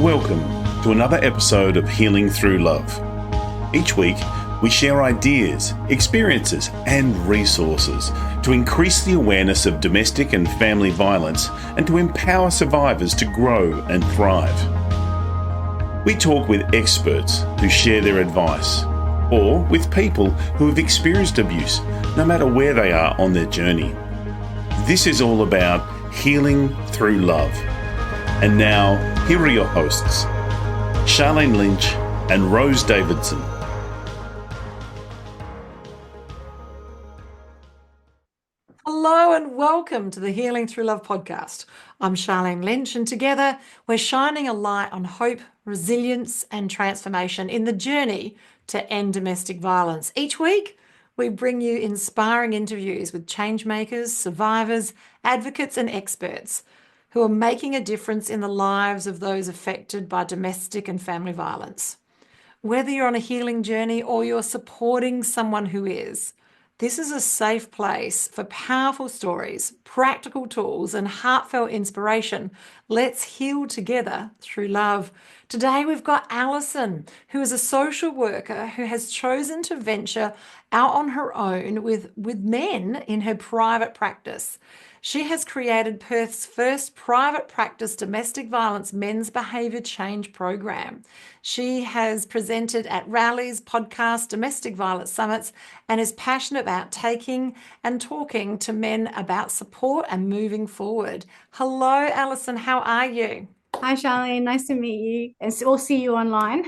Welcome to another episode of Healing Through Love. Each week, we share ideas, experiences, and resources to increase the awareness of domestic and family violence and to empower survivors to grow and thrive. We talk with experts who share their advice, or with people who have experienced abuse, no matter where they are on their journey. This is all about healing through love. And now, here are your hosts, Charlene Lynch and Rose Davidson. Hello and welcome to the Healing Through Love podcast. I'm Charlene Lynch, and together we're shining a light on hope, resilience and transformation in the journey to end domestic violence. Each week, we bring you inspiring interviews with change makers, survivors, advocates and experts who are making a difference in the lives of those affected by domestic and family violence. Whether you're on a healing journey or you're supporting someone who is, this is a safe place for powerful stories, practical tools, and heartfelt inspiration. Let's heal together through love. Today, we've got Alison, who is a social worker who has chosen to venture out on her own with men in her private practice. She has created Perth's first private practice domestic violence men's behaviour change program. She has presented at rallies, podcasts, domestic violence summits, and is passionate about taking and talking to men about support and moving forward. Hello, Alison. How are you? Hi, Charlene. Nice to meet you, and we'll see you online.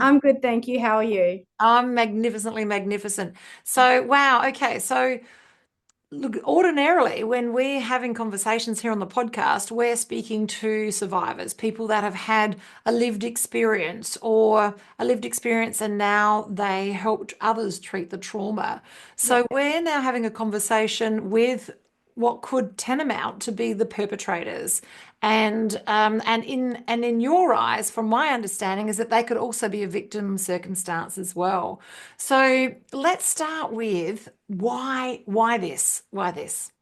I'm good, thank you. How are you? I'm magnificently magnificent. So, wow. Okay. So, look, ordinarily, when we're having conversations here on the podcast, we're speaking to survivors, people that have had a lived experience and now they helped others treat the trauma. So we're now having a conversation with what could tantamount to be the perpetrators. And in your eyes, from my understanding, is that they could also be a victim circumstance as well. So let's start with why this? Why this?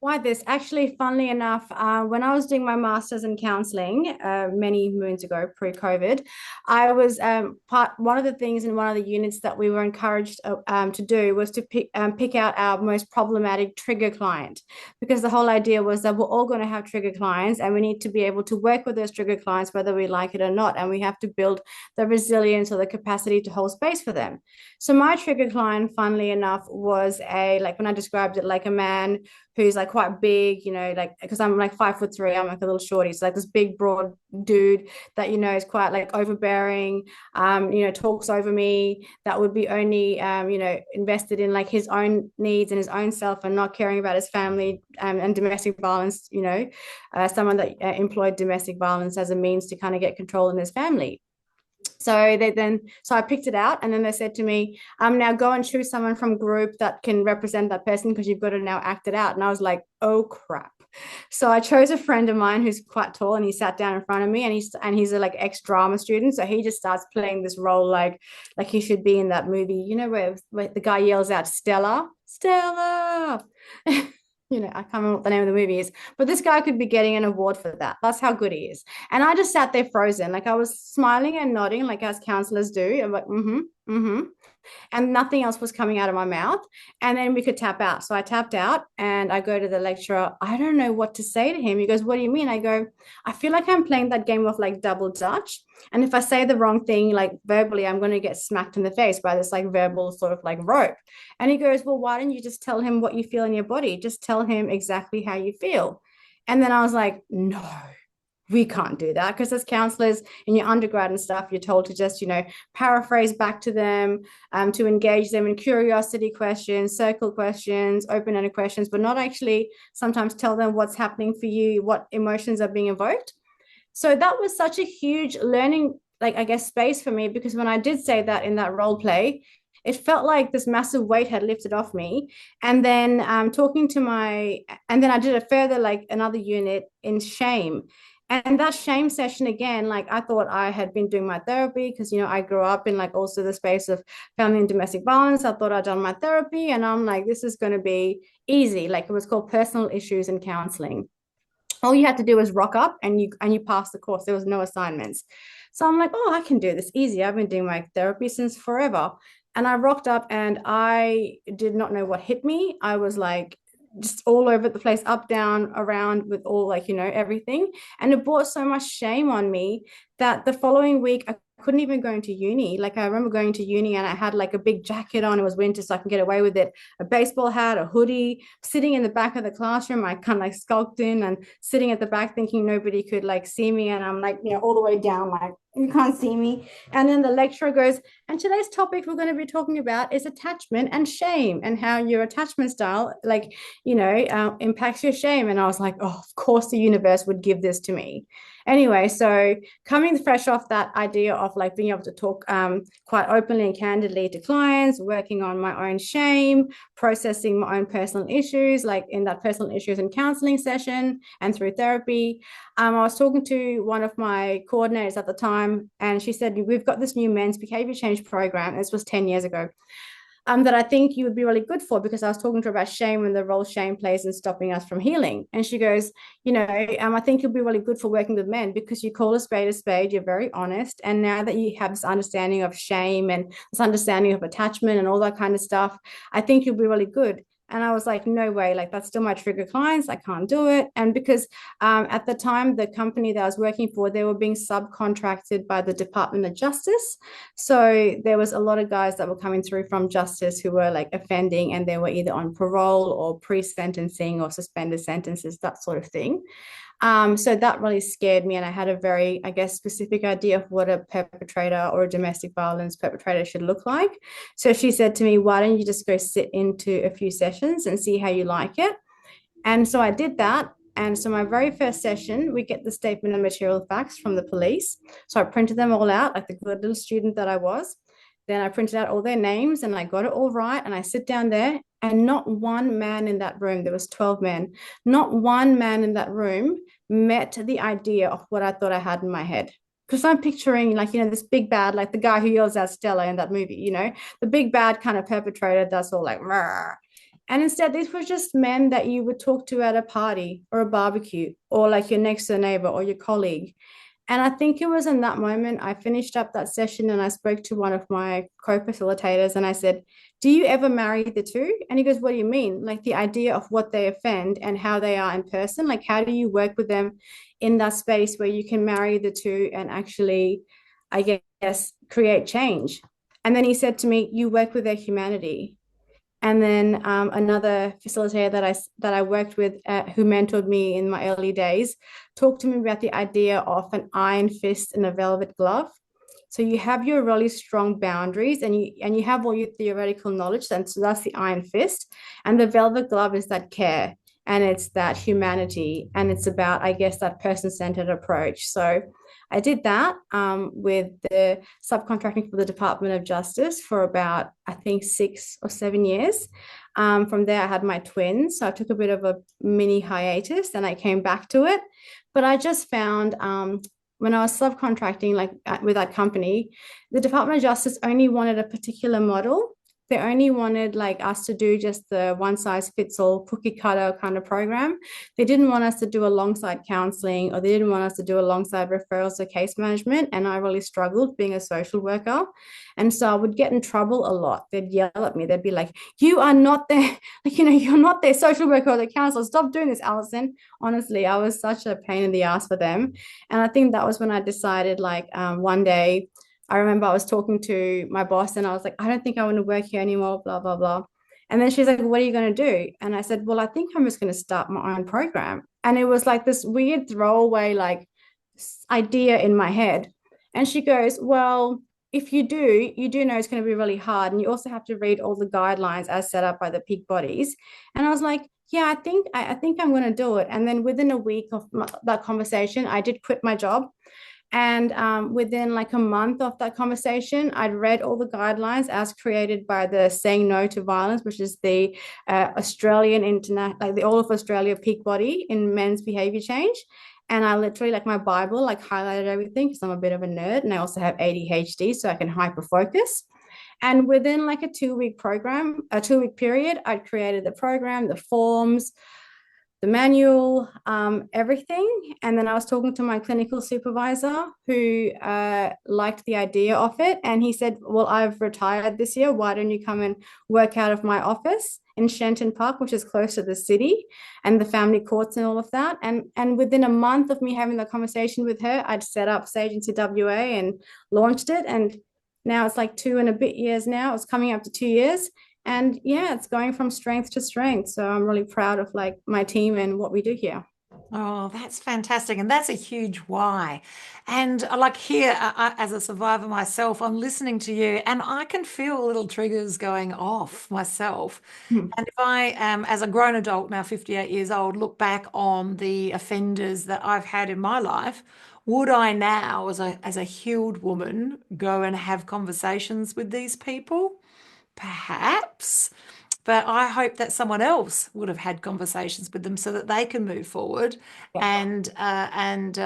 Why this? Actually, funnily enough, when I was doing my master's in counselling many moons ago, pre-COVID, I was one of the things in one of the units that we were encouraged to do was to pick out our most problematic trigger client, because the whole idea was that we're all going to have trigger clients and we need to be able to work with those trigger clients whether we like it or not, and we have to build the resilience or the capacity to hold space for them. So my trigger client, funnily enough, was when I described it, like a man who's like quite big, like, because I'm like 5'3", I'm like a little shorty. So like this big, broad dude that, is quite like overbearing, talks over me, that would be only, invested in like his own needs and his own self and not caring about his family, and domestic violence, someone that employed domestic violence as a means to kind of get control in his family. So I picked it out, and then they said to me, now go and choose someone from group that can represent that person, because you've got to now act it out. And I was like, oh crap. So I chose a friend of mine who's quite tall, and he sat down in front of me, and he's a like ex-drama student. So he just starts playing this role like he should be in that movie, where the guy yells out, Stella. I can't remember what the name of the movie is, but this guy could be getting an award for that. That's how good he is. And I just sat there frozen. Like I was smiling and nodding, like as counselors do. I'm like, and nothing else was coming out of my mouth. And then we could tap out. So I tapped out and I go to the lecturer. I don't know what to say to him. He goes, what do you mean? I go, I feel like I'm playing that game of like double dutch. And if I say the wrong thing, like verbally, I'm going to get smacked in the face by this like verbal sort of like rope. And he goes, well, why don't you just tell him what you feel in your body? Just tell him exactly how you feel. And then I was like, no, we can't do that, because as counselors in your undergrad and stuff, you're told to just, paraphrase back to them, to engage them in curiosity questions, circle questions, open-ended questions, but not actually sometimes tell them what's happening for you, what emotions are being evoked. So that was such a huge learning, space for me, because when I did say that in that role play, it felt like this massive weight had lifted off me. And then and then I did a further, like another unit in shame. And that shame session again, like I thought I had been doing my therapy because, I grew up in like also the space of family and domestic violence. I thought I'd done my therapy, and I'm like, this is going to be easy. Like it was called personal issues in counseling. all you had to do was rock up and you passed the course. There was no assignments. So I'm like, oh, I can do this easy. I've been doing my therapy since forever. And I rocked up and I did not know what hit me. I was like just all over the place, up, down, around with all like, everything. And it brought so much shame on me that the following week I couldn't even go into uni. Like I remember going to uni and I had like a big jacket on. It was winter, so I can get away with it. A baseball hat, a hoodie, sitting in the back of the classroom. I kind of like skulked in and sitting at the back thinking nobody could like see me. And I'm like, all the way down, like, you can't see me. And then the lecturer goes, and today's topic we're going to be talking about is attachment and shame and how your attachment style, like, impacts your shame. And I was like, oh, of course the universe would give this to me. Anyway, so coming fresh off that idea of like being able to talk quite openly and candidly to clients, working on my own shame, processing my own personal issues, like in that personal issues and counseling session and through therapy. I was talking to one of my coordinators at the time, and she said, we've got this new men's behavior change program. This was 10 years ago. That I think you would be really good for, because I was talking to her about shame and the role shame plays in stopping us from healing. And she goes, I think you'll be really good for working with men because you call a spade, you're very honest. And now that you have this understanding of shame and this understanding of attachment and all that kind of stuff, I think you'll be really good. And I was like, no way, like that's still my trigger clients. I can't do it. And because at the time, the company that I was working for, they were being subcontracted by the Department of Justice. So there was a lot of guys that were coming through from justice who were like offending, and they were either on parole or pre-sentencing or suspended sentences, that sort of thing. So that really scared me. And I had a very, I guess, specific idea of what a perpetrator or a domestic violence perpetrator should look like. So she said to me, why don't you just go sit into a few sessions and see how you like it? And so I did that. And so my very first session, we get the statement of material facts from the police. So I printed them all out like the good little student that I was. Then I printed out all their names and I got it all right. And I sit down there, and not one man in that room, there was 12 men, not one man in that room met the idea of what I thought I had in my head. Because I'm picturing like, this big bad, like the guy who yells out Stella in that movie, the big bad kind of perpetrator that's all like, Rrr. And instead, these were just men that you would talk to at a party or a barbecue, or like your next door neighbor or your colleague. And I think it was in that moment I finished up that session and I spoke to one of my co-facilitators and I said, do you ever marry the two? And he goes, what do you mean? Like the idea of what they offend and how they are in person, like how do you work with them in that space where you can marry the two and actually, I guess, create change? And then he said to me, you work with their humanity. And then another facilitator that I worked with, who mentored me in my early days, talked to me about the idea of an iron fist and a velvet glove. So you have your really strong boundaries, and you have all your theoretical knowledge, and so that's the iron fist. And the velvet glove is that care, and it's that humanity, and it's about, I guess, that person-centered approach. So I did that with the subcontracting for the Department of Justice for about, I think, 6 or 7 years. From there, I had my twins. So I took a bit of a mini hiatus and I came back to it. But I just found when I was subcontracting like with that company, the Department of Justice only wanted a particular model. They only wanted like us to do just the one size fits all cookie cutter kind of program. They didn't want us to do alongside counseling, or they didn't want us to do alongside referrals or case management. And I really struggled being a social worker. And so I would get in trouble a lot. They'd yell at me. They'd be like, you are not there. Like, you're not their social worker or the counselor. Stop doing this, Alison. Honestly, I was such a pain in the ass for them. And I think that was when I decided like one day, I remember I was talking to my boss and I was like, I don't think I want to work here anymore, blah, blah, blah. And then she's like, what are you going to do? And I said, well, I think I'm just going to start my own program. And it was like this weird throwaway, like idea in my head. And she goes, well, if you do know it's going to be really hard. And you also have to read all the guidelines as set up by the peak bodies. And I was like, yeah, I think I'm going to do it. And then within a week of that conversation, I did quit my job. And within like a month of that conversation, I'd read all the guidelines as created by the Saying No to Violence, which is the Australian internet, like the all of Australia peak body in men's behavior change. And I literally, like my Bible, like highlighted everything because I'm a bit of a nerd and I also have ADHD, so I can hyper focus. And within like a 2-week program, a 2-week period, I'd created the program, the forms, the manual, everything. And then I was talking to my clinical supervisor who liked the idea of it. And he said, well, I've retired this year. Why don't you come and work out of my office in Shenton Park, which is close to the city and the family courts and all of that. And within a month of me having the conversation with her, I'd set up Sage NCWA and launched it. And now it's like 2 and a bit years now. It's coming up to 2 years. And yeah, it's going from strength to strength. So I'm really proud of like my team and what we do here. Oh, that's fantastic. And that's a huge why. And like here, as a survivor myself, I'm listening to you and I can feel little triggers going off myself. Hmm. And if I, as a grown adult, now 58 years old, look back on the offenders that I've had in my life, would I now, as a healed woman, go and have conversations with these people? Perhaps. But I hope that someone else would have had conversations with them so that they can move forward Yeah. and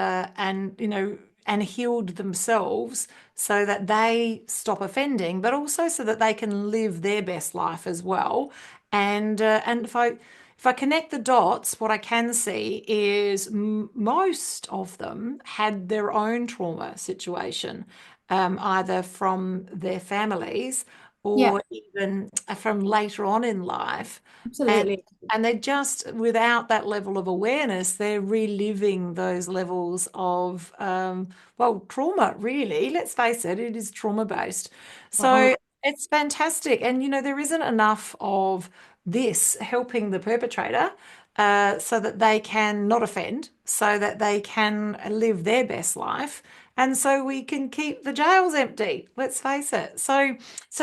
and healed themselves so that they stop offending, but also so that they can live their best life as well. And if I connect the dots, what I can see is most of them had their own trauma situation, either from their families Yeah, or even from later on in life. And absolutely. and they're just without that level of awareness, they're reliving those levels of well, trauma, really. Let's face it, it is trauma based. So it's fantastic. And there isn't enough of this helping the perpetrator so that they can not offend, so that they can live their best life. And so we can keep the jails empty, let's face it. So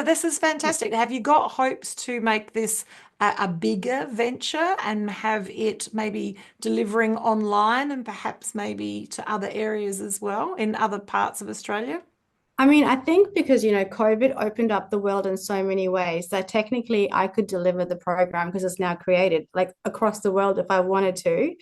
this is Yeah. fantastic. Have you got hopes to make this a bigger venture and have it maybe delivering online and perhaps maybe to other areas as well in other parts of Australia? I mean, I think because, COVID opened up the world in so many ways that technically I could deliver the program because it's now created like across the world if I wanted to.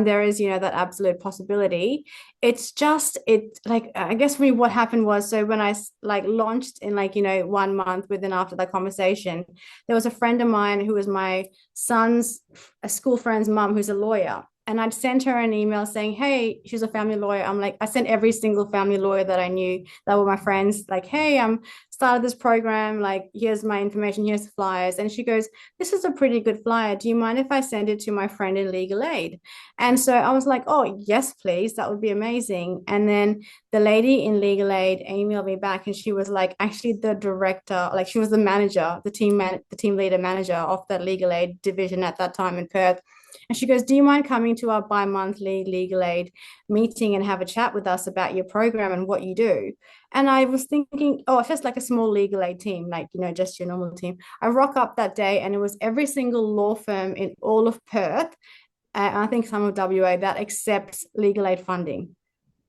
There is, that absolute possibility. It's just, it like, I guess for me, what happened was, so when I like launched in like, 1 month within after that conversation, there was a friend of mine who was my son's a school friend's mum who's a lawyer. And I'd sent her an email saying, hey, she's a family lawyer. I'm like, I sent every single family lawyer that I knew that were my friends, like, hey, I'm started this program. Like, here's my information, here's the flyers. And she goes, this is a pretty good flyer. Do you mind if I send it to my friend in legal aid? And so I was like, oh, yes, please. That would be amazing. And then the lady in legal aid emailed me back and she was like, actually, the director, like she was the manager, the team leader manager of the legal aid division at that time in Perth. And she goes, do you mind coming to our bi-monthly legal aid meeting and have a chat with us about your program and what you do? And I was thinking, oh, it's just like a small legal aid team, like, just your normal team. I rock up that day and it was every single law firm in all of Perth, and I think some of WA that accepts legal aid funding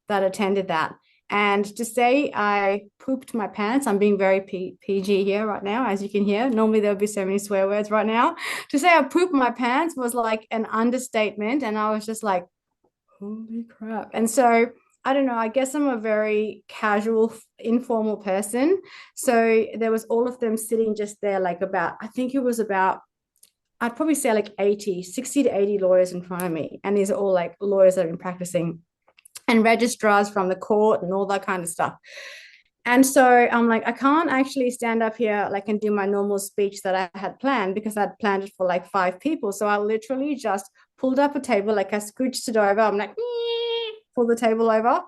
that attended that. And to say I pooped my pants, I'm being very PG here right now, as you can hear. Normally there would be so many swear words right now. To say I pooped my pants was like an understatement. And I was just like, holy crap. And so I don't know, I guess I'm a very casual, informal person. So there was all of them sitting just there, like about, I think it was about, I'd probably say like 60 to 80 lawyers in front of me. And these are all like lawyers that have been practicing and registrars from the court and all that kind of stuff. And so I'm like, I can't actually stand up here like and do my normal speech that I had planned because I'd planned it for like 5 people. So I literally just pulled up a table, like I scooched it over. I'm like, pull the table over.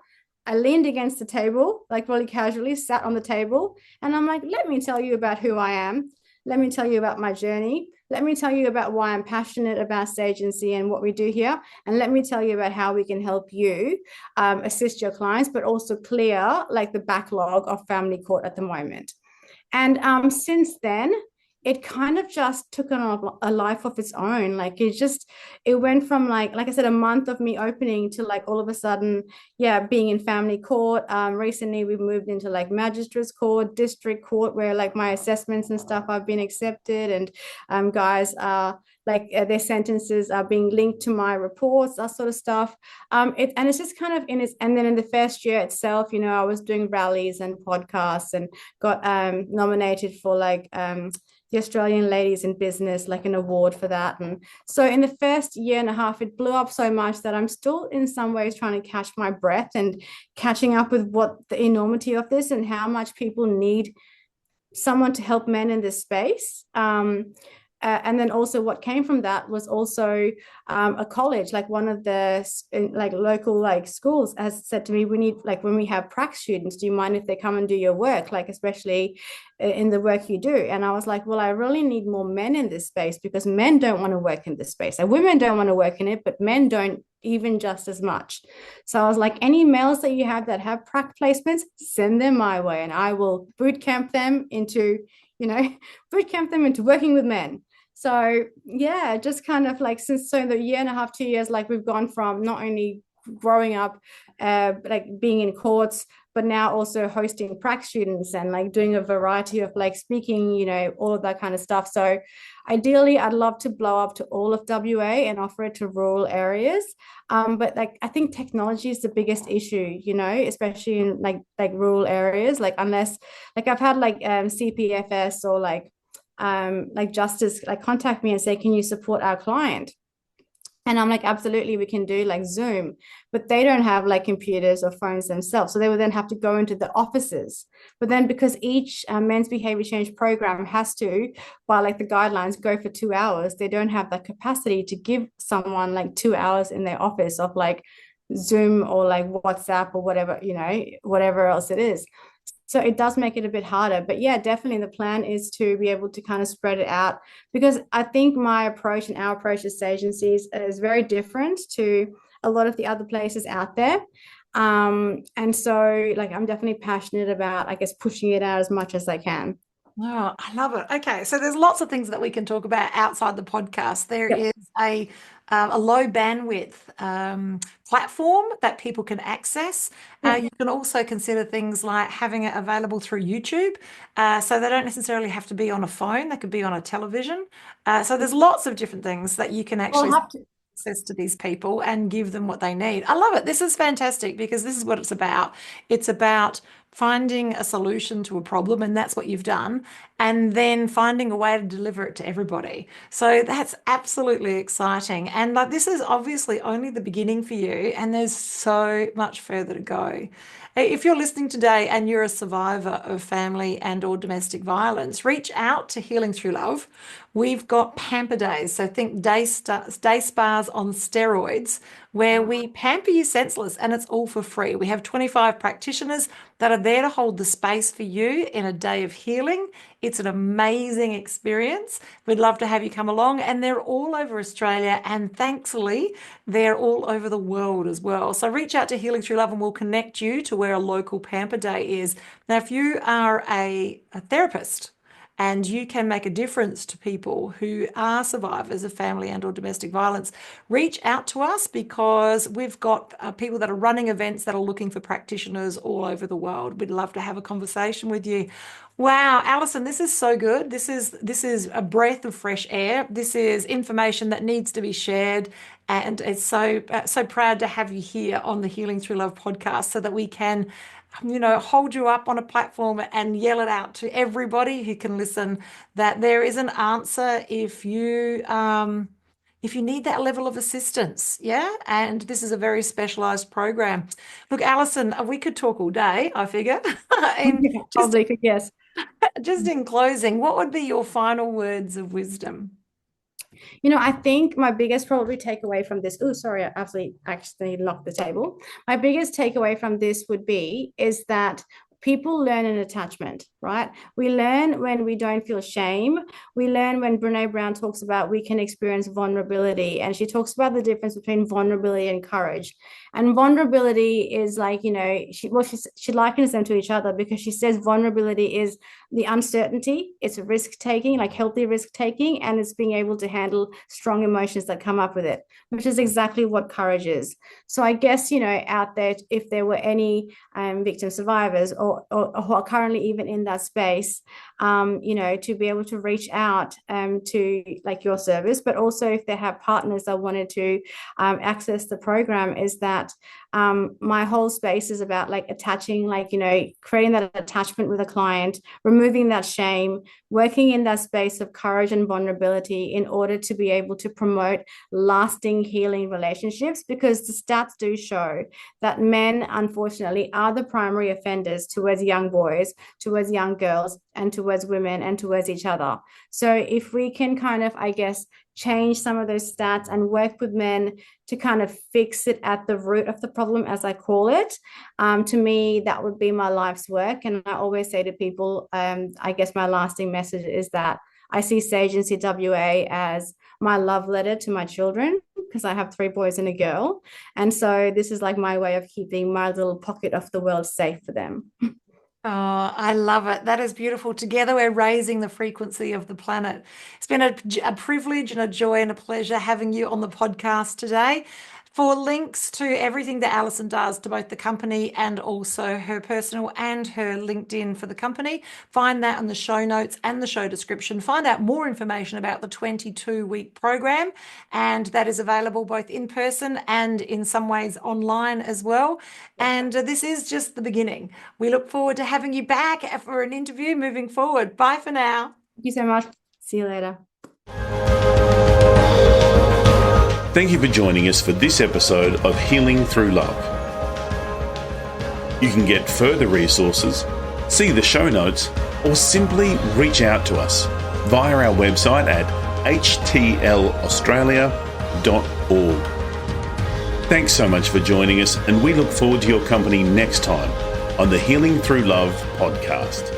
I leaned against the table, like really casually, sat on the table. And I'm like, let me tell you about who I am. Let me tell you about my journey. Let me tell you about why I'm passionate about agency and what we do here. And let me tell you about how we can help you assist your clients, but also clear like the backlog of family court at the moment. And since then, it kind of just took on a life of its own. Like it went from like I said, a month of me opening to like all of a sudden, yeah, being in family court. Recently we moved into like magistrates court, district court, where like my assessments and stuff have been accepted, and guys are like their sentences are being linked to my reports, that sort of stuff. And it's just kind of and then in the first year itself, I was doing rallies and podcasts and got nominated for like the Australian Ladies in Business, like an award for that. And so in the first year and a half, it blew up so much that I'm still in some ways trying to catch my breath and catching up with what the enormity of this and how much people need someone to help men in this space. And then also what came from that was also a college, like one of the like local like schools has said to me, we need, like, when we have prac students, do you mind if they come and do your work, like especially in the work you do? And I was like, well, I really need more men in this space, because men don't want to work in this space, and women don't want to work in it, but men don't even just as much. So I was like, any males that you have that have prac placements, send them my way, and I will boot camp them into, boot camp them into working with men. So yeah, just kind of like since so the year and a half, 2 years, like we've gone from not only growing up, like being in courts, but now also hosting prac students and like doing a variety of like speaking, all of that kind of stuff. So ideally, I'd love to blow up to all of WA and offer it to rural areas. But like I think technology is the biggest issue, especially in like rural areas. Like unless like I've had like CPFS or like justice like contact me and say, can you support our client? And I'm like, absolutely, we can do like Zoom, but they don't have like computers or phones themselves. So they would then have to go into the offices. But then because each men's behavior change program has to, by like the guidelines, go for 2 hours, they don't have that capacity to give someone like 2 hours in their office of like Zoom or like WhatsApp or whatever, whatever else it is. So it does make it a bit harder. But yeah, definitely the plan is to be able to kind of spread it out, because I think my approach and our approach as agencies is very different to a lot of the other places out there. And so like I'm definitely passionate about, I guess, pushing it out as much as I can. Oh, I love it. Okay, so there's lots of things that we can talk about outside the podcast. There Yep. is a low bandwidth platform that people can access. Yeah. You can also consider things like having it available through YouTube, so they don't necessarily have to be on a phone. They could be on a television. So there's lots of different things that you can We'll actually have to. access to these people and give them what they need. I love it. This is fantastic because this is what it's about. It's about finding a solution to a problem, and that's what you've done, and then finding a way to deliver it to everybody. So that's absolutely exciting. And like this is obviously only the beginning for you, and there's so much further to go. If you're listening today and you're a survivor of family and or domestic violence, reach out to Healing Through Love. We've got pamper days. So think day spas on steroids where we pamper you senseless, and it's all for free. We have 25 practitioners that are there to hold the space for you in a day of healing. It's an amazing experience. We'd love to have you come along, and they're all over Australia, and thankfully they're all over the world as well. So reach out to Healing Through Love and we'll connect you to where a local pamper day is. Now, if you are a therapist and you can make a difference to people who are survivors of family and or domestic violence, reach out to us, because we've got people that are running events that are looking for practitioners all over the world. We'd love to have a conversation with you. Wow, Alison, this is so good. This is a breath of fresh air. This is information that needs to be shared, and it's so proud to have you here on the Healing Through Love podcast so that we can hold you up on a platform and yell it out to everybody who can listen that there is an answer if you need that level of assistance. Yeah. And this is a very specialized program. Look, Alison, we could talk all day, I figure. And just, Probably, yes. just in closing, what would be your final words of wisdom? I think my biggest probably takeaway from this, oh, sorry, I absolutely accidentally locked the table. My biggest takeaway from this would be is that people learn an attachment, right? We learn when we don't feel shame. We learn when Brene Brown talks about we can experience vulnerability, and she talks about the difference between vulnerability and courage. And vulnerability is like, she likens them to each other, because she says vulnerability is the uncertainty, it's a risk taking, like healthy risk taking, and it's being able to handle strong emotions that come up with it, which is exactly what courage is. So I guess, out there, if there were any victim survivors or who are currently even in that space, to be able to reach out to like your service, but also if they have partners that wanted to access the program, is that my whole space is about like attaching, like, creating that attachment with a client, removing removing that shame, working in that space of courage and vulnerability in order to be able to promote lasting healing relationships, because the stats do show that men, unfortunately, are the primary offenders towards young boys, towards young girls, and towards women, and towards each other. So if we can kind of, I guess, change some of those stats and work with men to kind of fix it at the root of the problem, as I call it, to me, that would be my life's work. And I always say to people, I guess my lasting message is that I see Sage NCWA as my love letter to my children, because I have 3 boys and a girl. And so this is like my way of keeping my little pocket of the world safe for them. Oh, I love it. That is beautiful. Together, we're raising the frequency of the planet. It's been a privilege and a joy and a pleasure having you on the podcast today. For links to everything that Alison does, to both the company and also her personal and her LinkedIn for the company, find that in the show notes and the show description. Find out more information about the 22-week program, and that is available both in person and in some ways online as well. And this is just the beginning. We look forward to having you back for an interview moving forward. Bye for now. Thank you so much. See you later. Thank you for joining us for this episode of Healing Through Love. You can get further resources, see the show notes, or simply reach out to us via our website at htlaustralia.org. Thanks so much for joining us, and we look forward to your company next time on the Healing Through Love podcast.